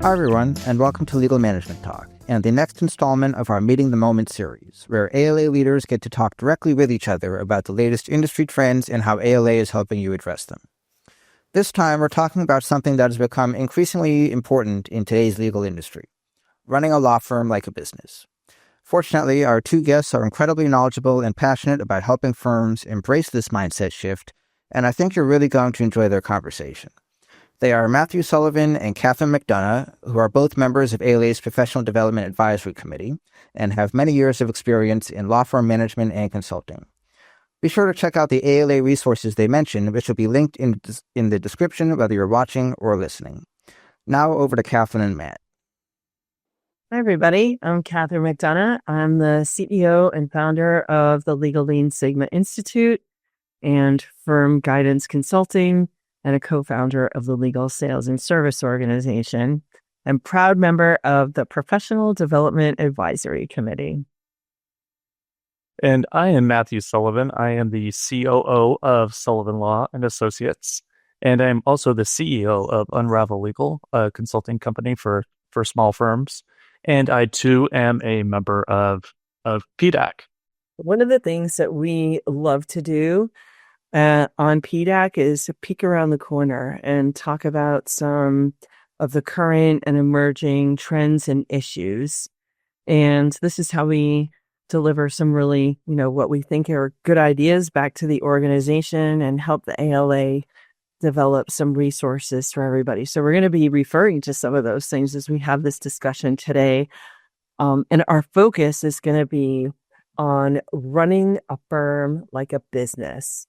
Hi, everyone, and welcome to Legal Management Talk, and the next installment of our Meeting the Moment series, where ALA leaders get to talk directly with each other about the latest industry trends and how ALA is helping you address them. This time, we're talking about something that has become increasingly important in today's legal industry, running a law firm like a business. Fortunately, our two guests are incredibly knowledgeable and passionate about helping firms embrace this mindset shift, and I think you're really going to enjoy their conversation. They are Matthew Sullivan and Catherine MacDonagh, who are both members of ALA's Professional Development Advisory Committee and have many years of experience in law firm management and consulting. Be sure to check out the ALA resources they mentioned, which will be linked in the description whether you're watching or listening. Now over to Catherine and Matt. Hi, everybody. I'm Catherine MacDonagh. I'm the CEO and founder of the Legal Lean Sigma Institute and Firm Guidance Consulting, and a co-founder of the Legal Sales and Service Organization, and proud member of the Professional Development Advisory Committee. And I am Matthew Sullivan. I am the COO of Sullivan Law and Associates, and I'm also the CEO of Unravel Legal, a consulting company for small firms. And I too am a member of PDAC. One of the things that we love to do on PDAC is to peek around the corner and talk about some of the current and emerging trends and issues. And this is how we deliver some really, what we think are good ideas back to the organization and help the ALA develop some resources for everybody. So we're going to be referring to some of those things as we have this discussion today. And our focus is going to be on running a firm like a business.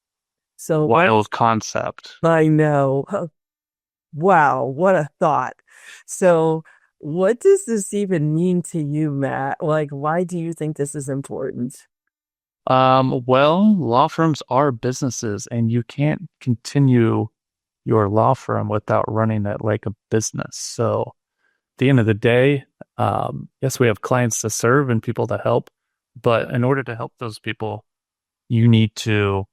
So wild concept. I know. Wow, what a thought. So what does this even mean to you, Matt? Why do you think this is important? Well, law firms are businesses, and you can't continue your law firm without running it like a business. So at the end of the day, yes, we have clients to serve and people to help, but in order to help those people, you need to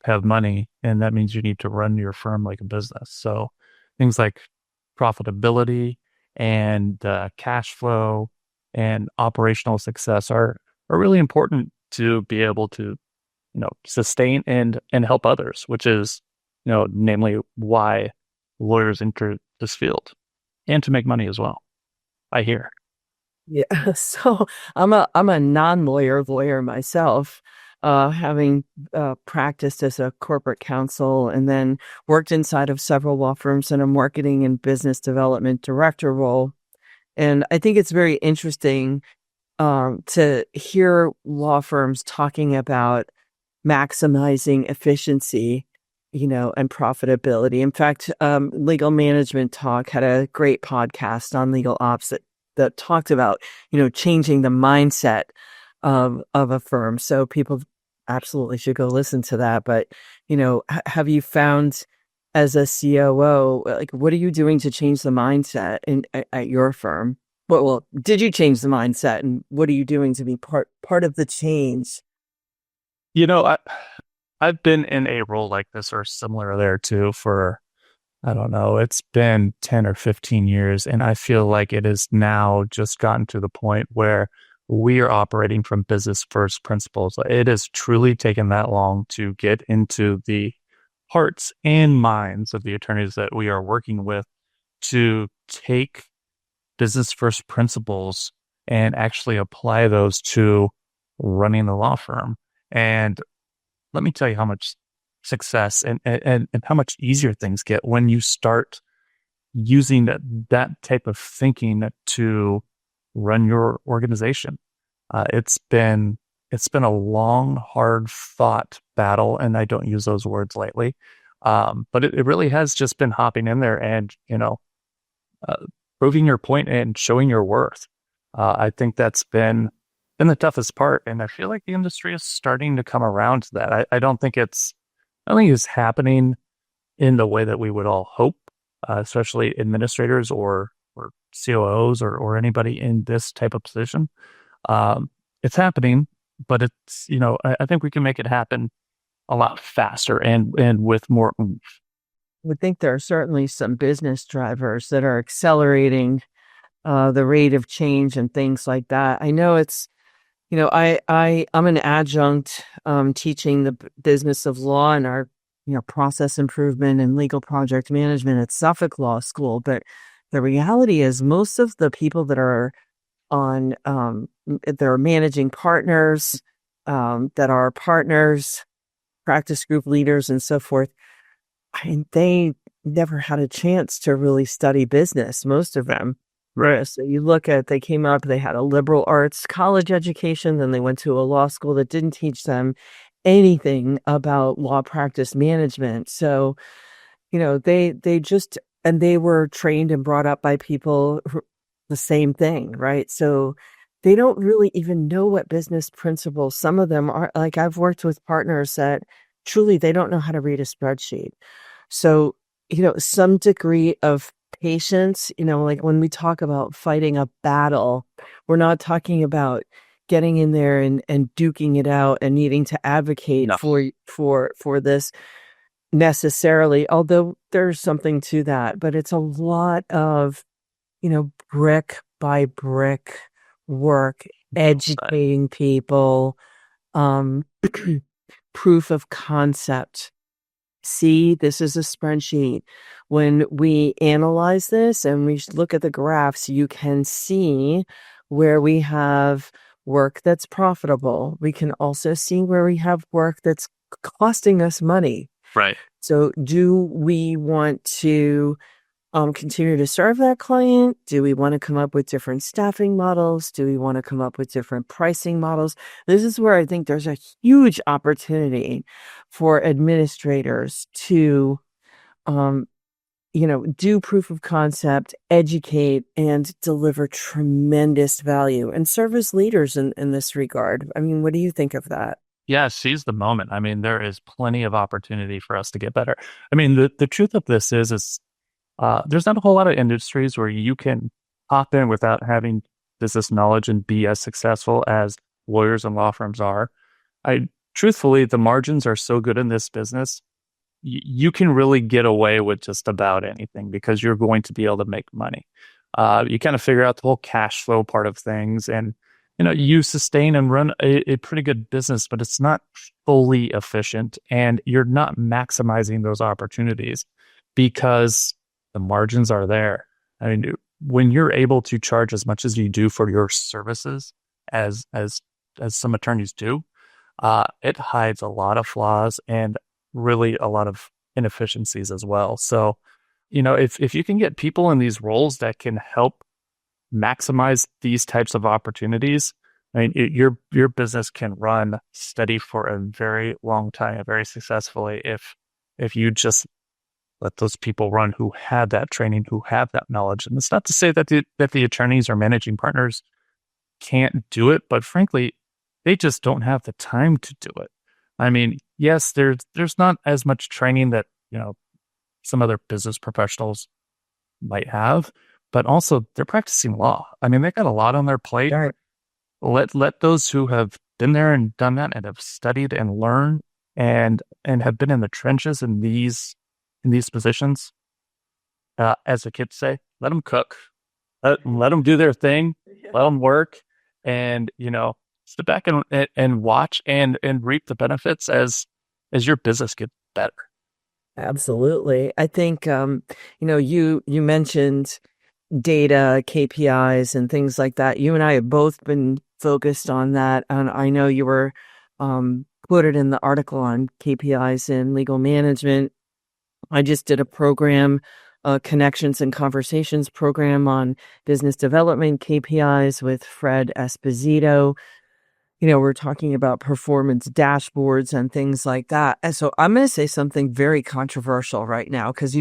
have money, and that means you need to run your firm like a business. So things like profitability and cash flow and operational success are really important to be able to, sustain and help others, which is, namely why lawyers enter this field, and to make money as well, I hear. Yeah, so I'm a non-lawyer lawyer myself. Having practiced as a corporate counsel and then worked inside of several law firms in a marketing and business development director role. And I think it's very interesting to hear law firms talking about maximizing efficiency, and profitability. In fact, Legal Management Talk had a great podcast on legal ops that talked about, changing the mindset of a firm. So people absolutely should go listen to that. But, have you found as a COO, what are you doing to change the mindset at your firm? Well, did you change the mindset, and what are you doing to be part of the change? I've been in a role like this or similar there too for, I don't know, it's been 10 or 15 years. And I feel like it has now just gotten to the point where we are operating from business first principles. It has truly taken that long to get into the hearts and minds of the attorneys that we are working with to take business first principles and actually apply those to running the law firm. And let me tell you how much success and how much easier things get when you start using that type of thinking to run your organization. It's been a long, hard fought battle, and I don't use those words lightly. But it really has just been hopping in there and, proving your point and showing your worth. I think that's been the toughest part. And I feel like the industry is starting to come around to that. I don't think it's happening in the way that we would all hope, especially administrators or COOs or anybody in this type of position. It's happening, but it's, I think we can make it happen a lot faster and with more oomph. I would think there are certainly some business drivers that are accelerating the rate of change and things like that. I know it's, I'm an adjunct teaching the business of law and our, process improvement and legal project management at Suffolk Law School. But the reality is most of the people that are on, they're managing partners, that are partners, practice group leaders and so forth, they never had a chance to really study business, most of them. Right. So you look at, they came up, they had a liberal arts college education, then they went to a law school that didn't teach them anything about law practice management. So, they just, and they were trained and brought up by people the same thing, right? So they don't really even know what business principles. Some of them are, like, I've worked with partners that truly they don't know how to read a spreadsheet. So, some degree of patience, like when we talk about fighting a battle, we're not talking about getting in there and duking it out and needing to advocate No. for this necessarily, although there's something to that, but it's a lot of, brick by brick work, educating people, proof of concept. See, this is a spreadsheet. When we analyze this and we look at the graphs, you can see where we have work that's profitable. We can also see where we have work that's costing us money. Right. So do we want to continue to serve that client? Do we want to come up with different staffing models? Do we want to come up with different pricing models? This is where I think there's a huge opportunity for administrators to, do proof of concept, educate, and deliver tremendous value and serve as leaders in this regard. I mean, what do you think of that? Yeah, seize the moment. I mean, there is plenty of opportunity for us to get better. I mean, the truth of this is there's not a whole lot of industries where you can hop in without having business knowledge and be as successful as lawyers and law firms are. Truthfully, the margins are so good in this business, you can really get away with just about anything because you're going to be able to make money. You kind of figure out the whole cash flow part of things, and you sustain and run a pretty good business, but it's not fully efficient, and you're not maximizing those opportunities because the margins are there. I mean, when you're able to charge as much as you do for your services, as some attorneys do, it hides a lot of flaws and really a lot of inefficiencies as well. So, if you can get people in these roles that can help maximize these types of opportunities, I mean, your business can run steady for a very long time, very successfully if you just let those people run who have that training, who have that knowledge. And it's not to say that the attorneys or managing partners can't do it, but frankly, they just don't have the time to do it. I mean, yes, there's not as much training that, some other business professionals might have, but also they're practicing law. I mean, they got a lot on their plate. Right. Let those who have been there and done that and have studied and learned and have been in the trenches in these positions, as the kids say, let them cook, let them do their thing, let them work, and sit back and watch and reap the benefits as your business gets better. Absolutely. I think, you mentioned data, KPIs, and things like that. You and I have both been focused on that. And I know you were quoted in the article on KPIs in legal management. I just did a program, Connections and Conversations program on business development KPIs with Fred Esposito. We're talking about performance dashboards and things like that. And so I'm going to say something very controversial right now because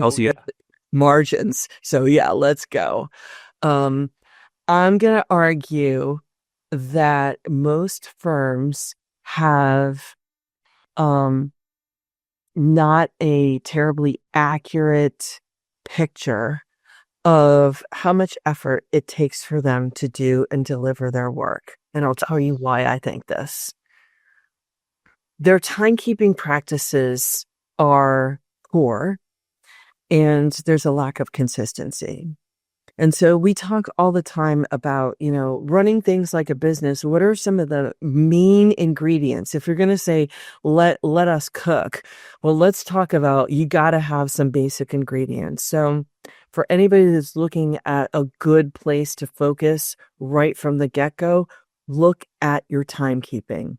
margins. So yeah, let's go. I'm going to argue that most firms have not a terribly accurate picture of how much effort it takes for them to do and deliver their work. And I'll tell you why I think this. Their timekeeping practices are poor, and there's a lack of consistency. And so we talk all the time about, running things like a business. What are some of the main ingredients? If you're going to say, let us cook, well, let's talk about, you got to have some basic ingredients. So for anybody that's looking at a good place to focus right from the get-go, look at your timekeeping.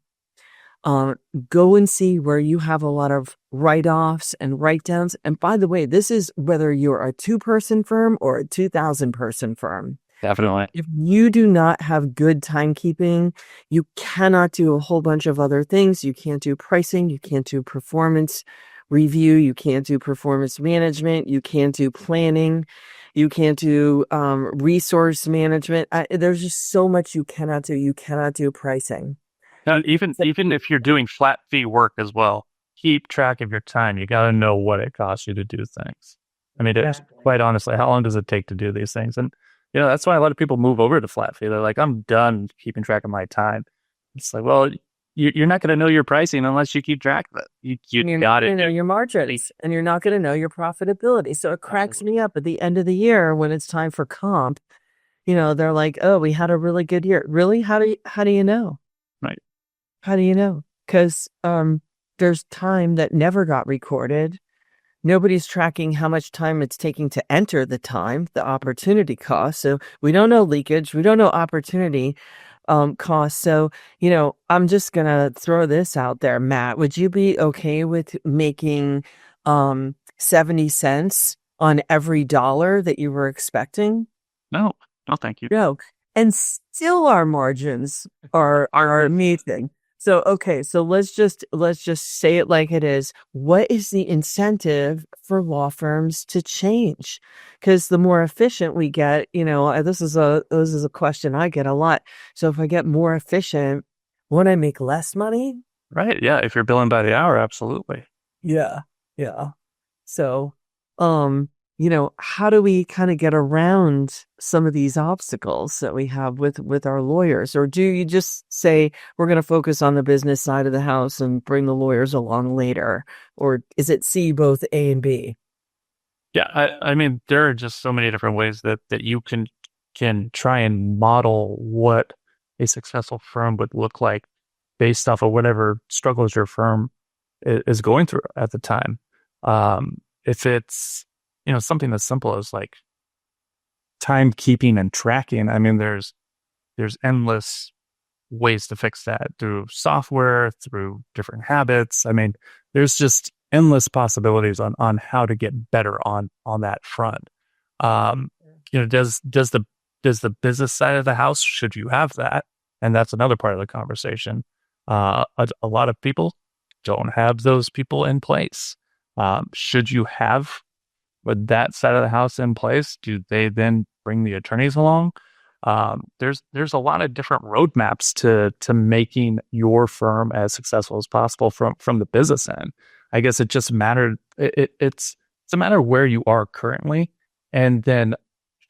Go and see where you have a lot of write-offs and write-downs. And by the way, this is whether you're a 2-person firm or a 2,000-person firm. Definitely. If you do not have good timekeeping, you cannot do a whole bunch of other things. You can't do pricing. You can't do performance review. You can't do performance management. You can't do planning. You can't do resource management. There's just so much you cannot do. You cannot do pricing. Now, even if you're doing flat fee work as well, keep track of your time. You got to know what it costs you to do things. I mean, quite honestly, how long does it take to do these things? And that's why a lot of people move over to flat fee. They're like, I'm done keeping track of my time. It's like, well, you're not going to know your pricing unless you keep track of it. You got to know your margins, and you're not going to know your profitability. So it cracks me up at the end of the year when it's time for comp. They're like, oh, we had a really good year. Really? How do you know? Right. How do you know? Because there's time that never got recorded. Nobody's tracking how much time it's taking to enter the time, the opportunity cost. So we don't know leakage. We don't know opportunity cost. So, I'm just going to throw this out there. Matt, would you be okay with making 70 cents on every dollar that you were expecting? No, thank you. No. And still our margins are amazing. So, okay, so let's just say it like it is. What is the incentive for law firms to change? Because the more efficient we get, this is a question I get a lot. So if I get more efficient, won't I make less money? Right. Yeah. If you're billing by the hour, absolutely. Yeah. Yeah. So, how do we kind of get around some of these obstacles that we have with our lawyers? Or do you just say, we're going to focus on the business side of the house and bring the lawyers along later? Or is it C, both A and B? Yeah. I mean, there are just so many different ways that you can try and model what a successful firm would look like based off of whatever struggles your firm is going through at the time. If it's, something as simple as like timekeeping and tracking. I mean, there's endless ways to fix that through software, through different habits. I mean, there's just endless possibilities on how to get better on that front. Does the business side of the house, should you have that? And that's another part of the conversation. A lot of people don't have those people in place. Should you have that side of the house in place? Do they then bring the attorneys along? There's a lot of different roadmaps to making your firm as successful as possible from the business end. I guess it just mattered. It's a matter of where you are currently, and then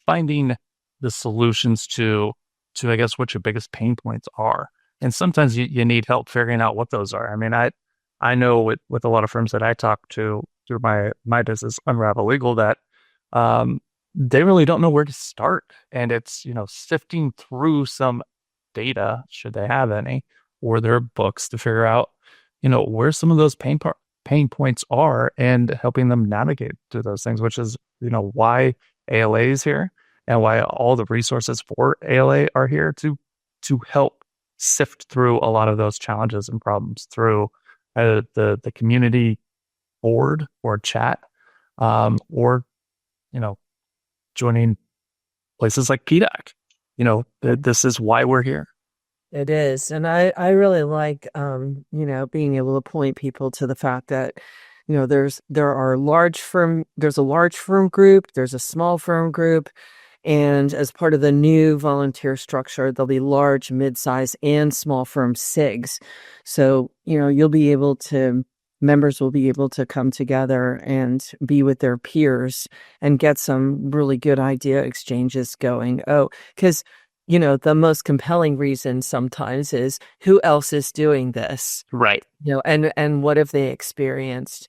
finding the solutions to I guess what your biggest pain points are. And sometimes you need help figuring out what those are. I mean, I know with a lot of firms that I talk to through my business, Unravel Legal, that they really don't know where to start. And it's, sifting through some data, should they have any, or their books to figure out, where some of those pain points are, and helping them navigate through those things, which is, why ALA is here and why all the resources for ALA are here to help sift through a lot of those challenges and problems through the community board or chat, or, joining places like PDAC. This is why we're here. It is. And I really like, being able to point people to the fact that, there's a large firm group, there's a small firm group. And as part of the new volunteer structure, there'll be large, mid-size, and small firm SIGs. So, members will be able to come together and be with their peers and get some really good idea exchanges going. Oh, because, the most compelling reason sometimes is, who else is doing this? Right. And what have they experienced?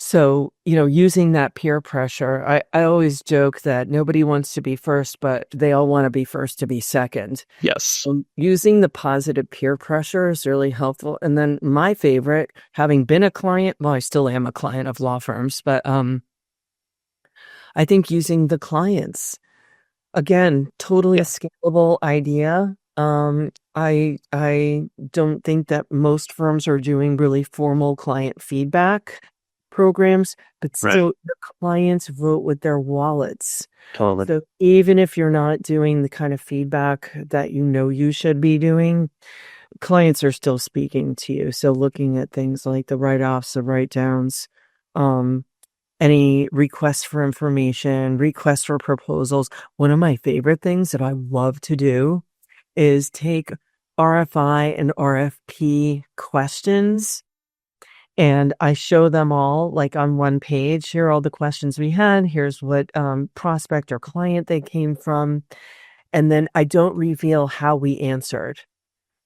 So, using that peer pressure, I always joke that nobody wants to be first, but they all want to be first to be second. Yes. Using the positive peer pressure is really helpful. And then my favorite, having been a client, well, I still am a client of law firms, but I think using the clients, again, totally a scalable idea. I don't think that most firms are doing really formal client feedback programs, but still the clients vote with their wallets. Totally. So even if you're not doing the kind of feedback that you should be doing, clients are still speaking to you. So looking at things like the write-offs, the write-downs, any requests for information, requests for proposals. One of my favorite things that I love to do is take RFI and RFP questions, and I show them all like on one page. Here are all the questions we had. Here's what prospect or client they came from. And then I don't reveal how we answered.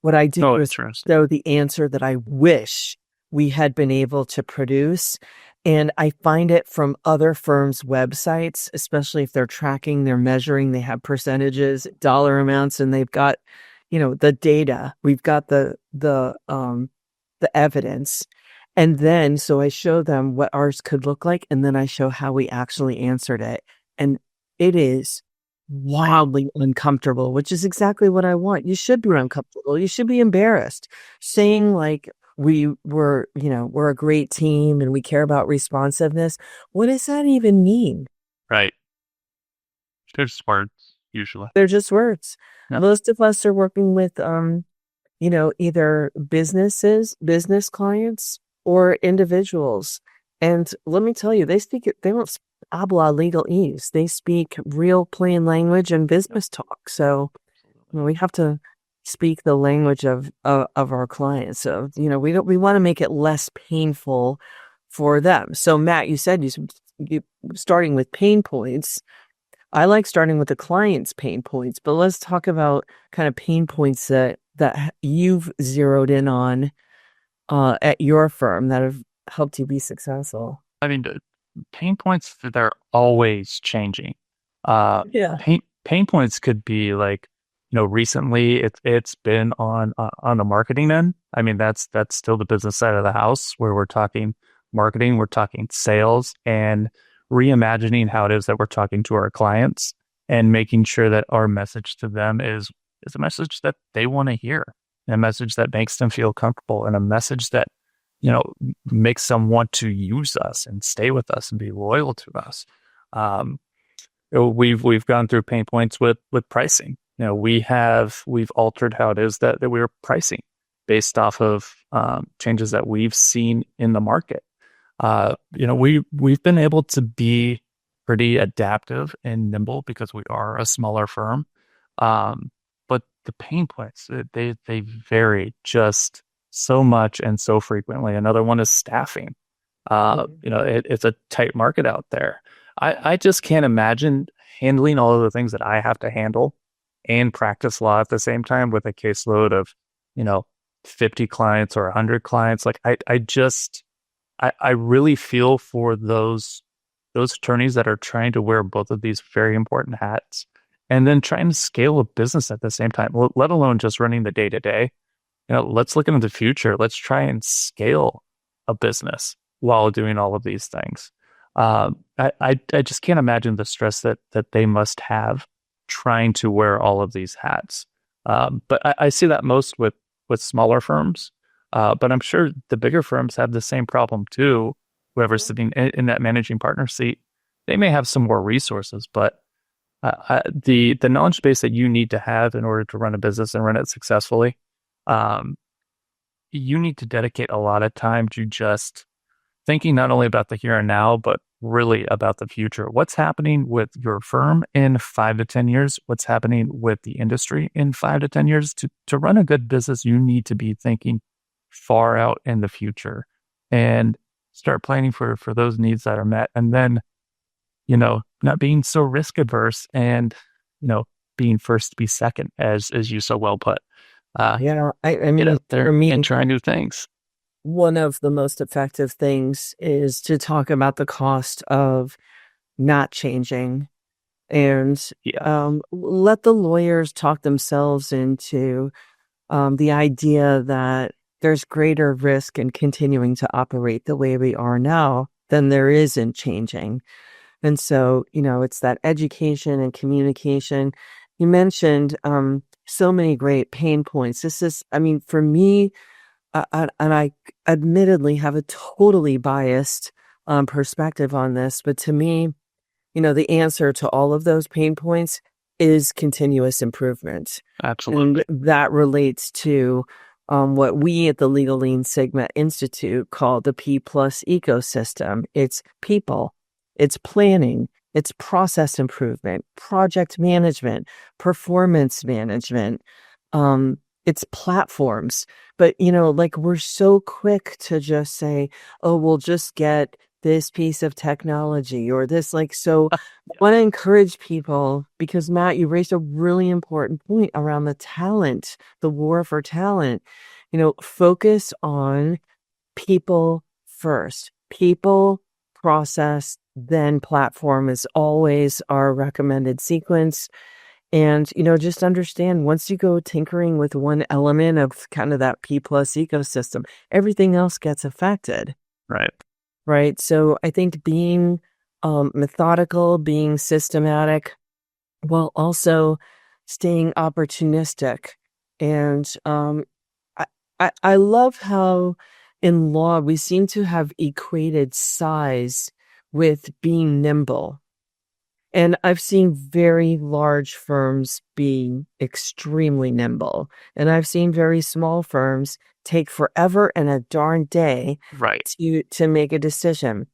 What I do is show the answer that I wish we had been able to produce. And I find it from other firms' websites, especially if they're tracking, they're measuring, they have percentages, dollar amounts, and they've got, the data. We've got the evidence. And then, so I show them what ours could look like, and then I show how we actually answered it. And it is wildly uncomfortable, which is exactly what I want. You should be uncomfortable. You should be embarrassed. Saying like we're a great team and we care about responsiveness. What does that even mean? Right. They're just words, usually. They're just words. Yep. Most of us are working with, either business clients or individuals. And let me tell you, they don't speak habla legalese. They speak real plain language and business talk. So we have to speak the language of our clients. So, we want to make it less painful for them. So Matt, you said you starting with pain points. I like starting with the client's pain points, but let's talk about kind of pain points that you've zeroed in on at your firm that have helped you be successful. I mean, pain points, they're always changing. Pain points could be like, recently it's been on the marketing end. I mean, that's still the business side of the house where we're talking marketing, we're talking sales, and reimagining how it is that we're talking to our clients and making sure that our message to them is a message that they want to hear, a message that makes them feel comfortable, and a message that makes them want to use us and stay with us and be loyal to us. We've gone through pain points with pricing. We've altered how it is that we're pricing based off of changes that we've seen in the market. We've been able to be pretty adaptive and nimble because we are a smaller firm. But the pain points, they vary just so much and so frequently. Another one is staffing. It's a tight market out there. I just can't imagine handling all of the things that I have to handle and practice law at the same time with a caseload of, 50 clients or 100 clients. Like I really feel for those attorneys that are trying to wear both of these very important hats and then trying to scale a business at the same time, let alone just running the day-to-day. Let's look into the future. Let's try and scale a business while doing all of these things. I just can't imagine the stress that they must have trying to wear all of these hats. But I see that most with smaller firms. But I'm sure the bigger firms have the same problem too. Whoever's sitting in that managing partner seat, they may have some more resources, but the knowledge base that you need to have in order to run a business and run it successfully, you need to dedicate a lot of time to just thinking not only about the here and now, but really about the future. What's happening with your firm in 5 to 10 years? What's happening with the industry in 5 to 10 years? To run a good business, you need to be thinking far out in the future and start planning for those needs that are met. And then, not being so risk adverse and, being first to be second, as you so well put. I mean, get out there for me, and try new things. one of the most effective things is to talk about the cost of not changing and let the lawyers talk themselves into the idea that there's greater risk in continuing to operate the way we are now than there is in changing. And so, it's that education and communication. You mentioned so many great pain points. This is, for me, and I admittedly have a totally biased perspective on this, but to me, the answer to all of those pain points is continuous improvement. Absolutely. And that relates to what we at the Legal Lean Sigma Institute call the P+ ecosystem. It's people, it's planning, it's process improvement, project management, performance management, it's platforms. But, we're so quick to just say, oh, we'll just get this piece of technology or this, so I want to encourage people because, Matt, you raised a really important point around the talent, the war for talent. Focus on people first. People, process, then platform is always our recommended sequence. And, just understand once you go tinkering with one element of kind of that P+ ecosystem, everything else gets affected. Right. So I think being methodical, being systematic, while also staying opportunistic. And I love how in law we seem to have equated size with being nimble. And I've seen very large firms be extremely nimble. And I've seen very small firms take forever and a darn day to make a decision.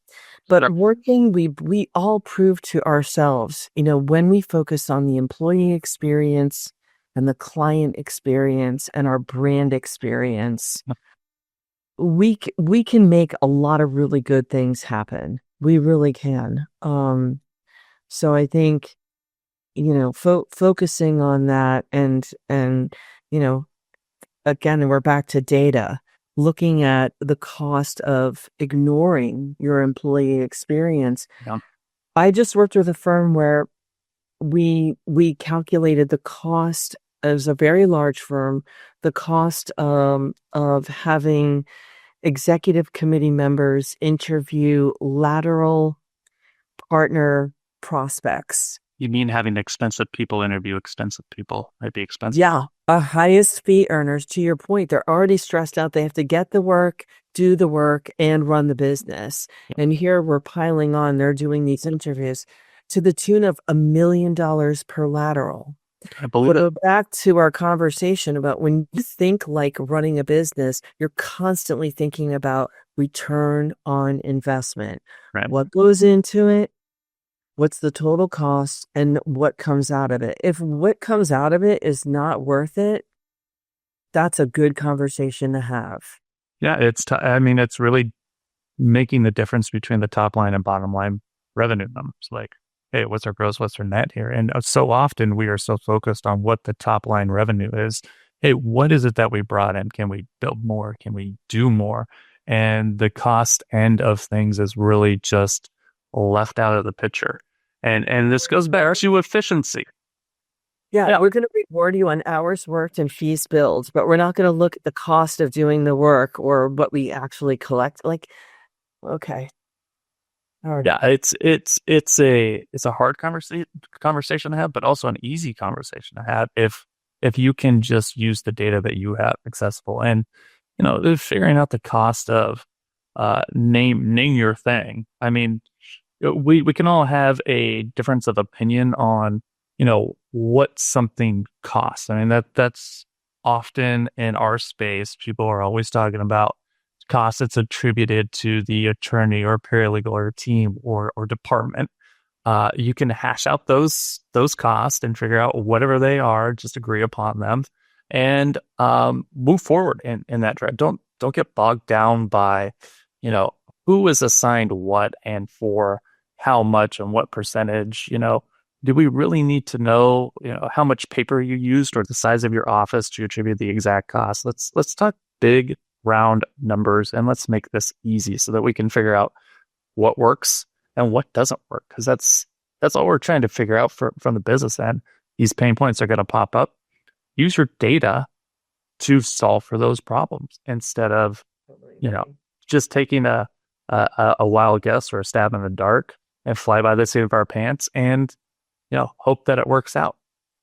But working, we all prove to ourselves, when we focus on the employee experience and the client experience and our brand experience, we can make a lot of really good things happen. We really can. So I think, focusing on that and, again, we're back to data, looking at the cost of ignoring your employee experience. Yeah. I just worked with a firm where we calculated the cost as a very large firm, the cost of having executive committee members interview lateral partner prospects. You mean having expensive people interview expensive people? Might be expensive. Yeah. Highest fee earners, to your point, they're already stressed out. They have to get the work, do the work, and run the business. Yep. And here we're piling on. They're doing these interviews to the tune of $1 million per lateral. I believe Go back to our conversation about when you think like running a business, you're constantly thinking about return on investment. Right. What goes into it? What's the total cost and what comes out of it? If what comes out of it is not worth it, that's a good conversation to have. Yeah, it's really making the difference between the top line and bottom line revenue numbers. Like, hey, what's our gross, what's our net here? And so often we are so focused on what the top line revenue is. Hey, what is it that we brought in? Can we build more? Can we do more? And the cost end of things is really just left out of the picture. And this goes back to efficiency. Yeah, we're going to reward you on hours worked and fees billed, but we're not going to look at the cost of doing the work or what we actually collect. Like, okay. All right. Yeah, it's a hard conversation to have, but also an easy conversation to have if you can just use the data that you have accessible. And figuring out the cost of name your thing. I mean, we can all have a difference of opinion on what something costs. I mean, that's often in our space. People are always talking about costs that's attributed to the attorney or paralegal or team or department. You can hash out those costs and figure out whatever they are, just agree upon them, and move forward in that direction. Don't get bogged down by who is assigned what and for how much and what percentage. Do we really need to know how much paper you used or the size of your office to attribute the exact cost? Let's talk big round numbers and let's make this easy so that we can figure out what works and what doesn't work. Because that's all we're trying to figure out from the business end. These pain points are going to pop up. Use your data to solve for those problems instead of, just taking a wild guess or a stab in the dark and fly by the seat of our pants and, hope that it works out.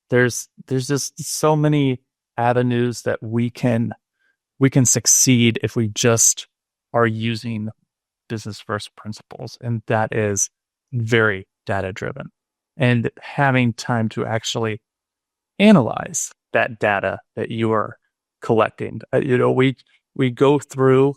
There's just so many avenues that we can succeed if we just are using business first principles, and that is very data driven, and having time to actually analyze that data that you are collecting. We go through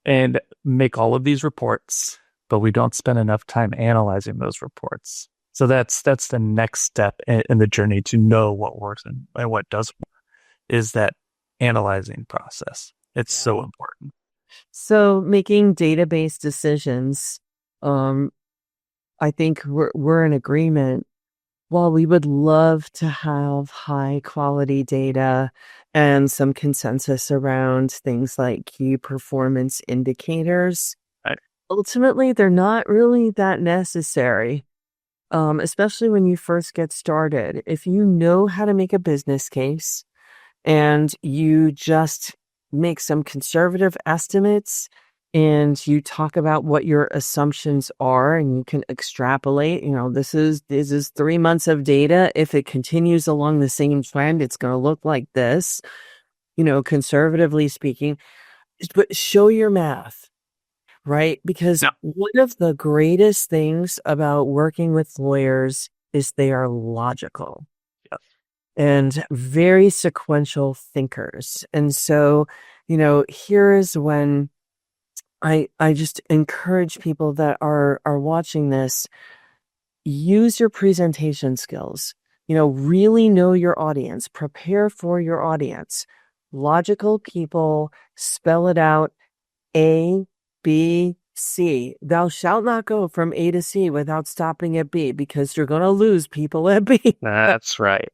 and make all of these reports, but we don't spend enough time analyzing those reports. So that's the next step in the journey to know what works and what doesn't work, is that analyzing process. It's so important. So making database decisions, I think we're in agreement. While we would love to have high quality data and some consensus around things like key performance indicators, right, ultimately they're not really that necessary, especially when you first get started. If you know how to make a business case and you just make some conservative estimates and you talk about what your assumptions are and you can extrapolate, this is 3 months of data. If it continues along the same trend, it's going to look like this, conservatively speaking, but show your math, right? Because one of the greatest things about working with lawyers is they are logical. Yes. And very sequential thinkers. And so, here is when I just encourage people that are watching this, use your presentation skills, really know your audience, prepare for your audience. Logical people spell it out, A, B, C. Thou shalt not go from A to C without stopping at B, because you're going to lose people at B. That's right.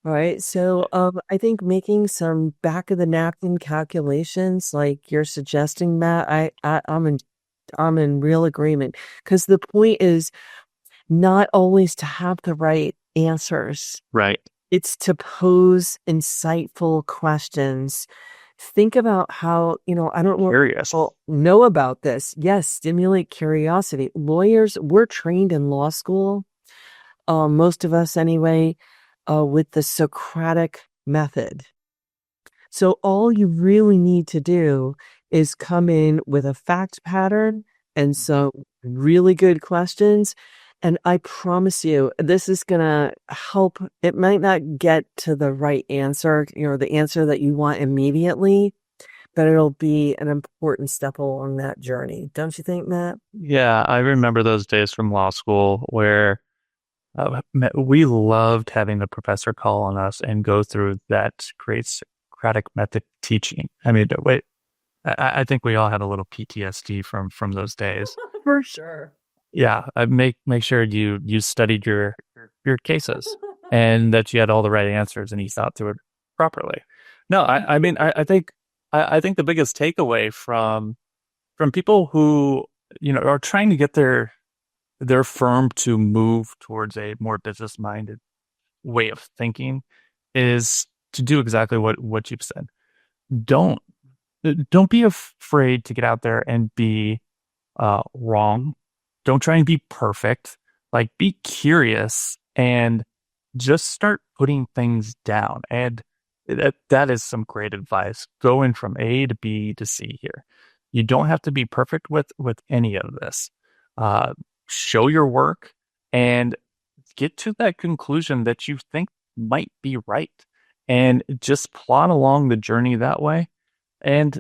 Right. So I think making some back of the napkin calculations like you're suggesting, Matt, I'm in real agreement, because the point is not always to have the right answers. Right. It's to pose insightful questions. Think about how, I don't know about this. Yes, stimulate curiosity. Lawyers, we're trained in law school, most of us anyway, with the Socratic method. So all you really need to do is come in with a fact pattern and some really good questions. And I promise you, this is going to help. It might not get to the right answer, the answer that you want immediately, but it'll be an important step along that journey. Don't you think, Matt? Yeah, I remember those days from law school where we loved having the professor call on us and go through that great Socratic method teaching. I mean, wait, I think we all had a little PTSD from those days. For sure. Yeah, make sure you studied your cases and that you had all the right answers and you thought through it properly. No, I mean, I think the biggest takeaway from people who are trying to get their firm to move towards a more business-minded way of thinking is to do exactly what you've said. Don't be afraid to get out there and be wrong. Don't try and be perfect. Like, be curious and just start putting things down. And that is some great advice. Going from A to B to C here. You don't have to be perfect with any of this. Show your work and get to that conclusion that you think might be right, and just plot along the journey that way. And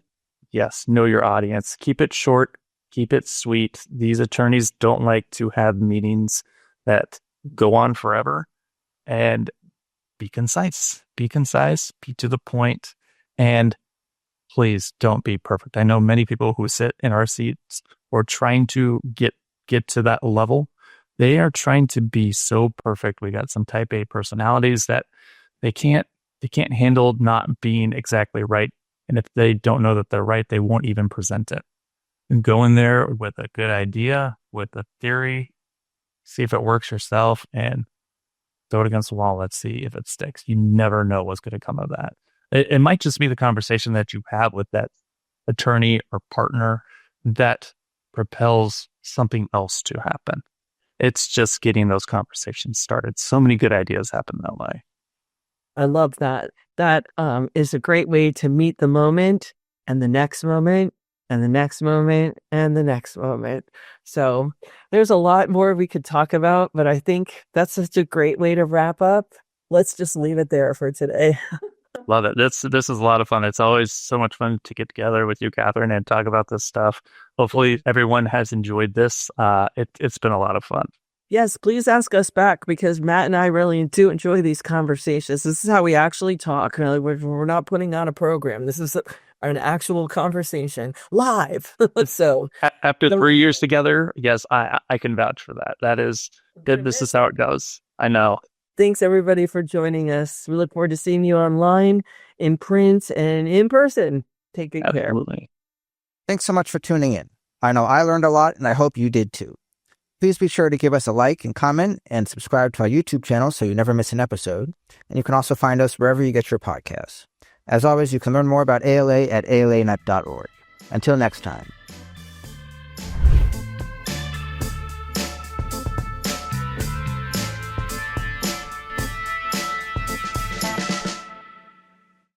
yes, know your audience. Keep it short, keep it sweet. These attorneys don't like to have meetings that go on forever. And be concise, be to the point, and please don't be perfect. I know many people who sit in our seats or trying to get to that level. They are trying to be so perfect. We got some type A personalities that they can't handle not being exactly right And if they don't know that they're right, they won't even present it. And go in there with a good idea, with a theory, see if it works yourself, and throw it against the wall. Let's see if it sticks. You never know what's going to come of that. It might just be the conversation that you have with that attorney or partner that propels something else to happen. It's just getting those conversations started. So many good ideas happen that way. I love that. That is a great way to meet the moment and the next moment and the next moment and the next moment. So there's a lot more we could talk about, but I think that's such a great way to wrap up. Let's just leave it there for today. Love it. This is a lot of fun. It's always so much fun to get together with you, Catherine, and talk about this stuff. Hopefully everyone has enjoyed this. It's been a lot of fun. Yes, please ask us back, because Matt and I really do enjoy these conversations. This is how we actually talk. We're not putting on a program. This is an actual conversation live. So after 3 years together, yes, I can vouch for that. That is good. This is how it goes. I know. Thanks, everybody, for joining us. We look forward to seeing you online, in print, and in person. Take good care. Absolutely. Thanks so much for tuning in. I know I learned a lot, and I hope you did too. Please be sure to give us a like and comment and subscribe to our YouTube channel so you never miss an episode. And you can also find us wherever you get your podcasts. As always, you can learn more about ALA at alanet.org. Until next time,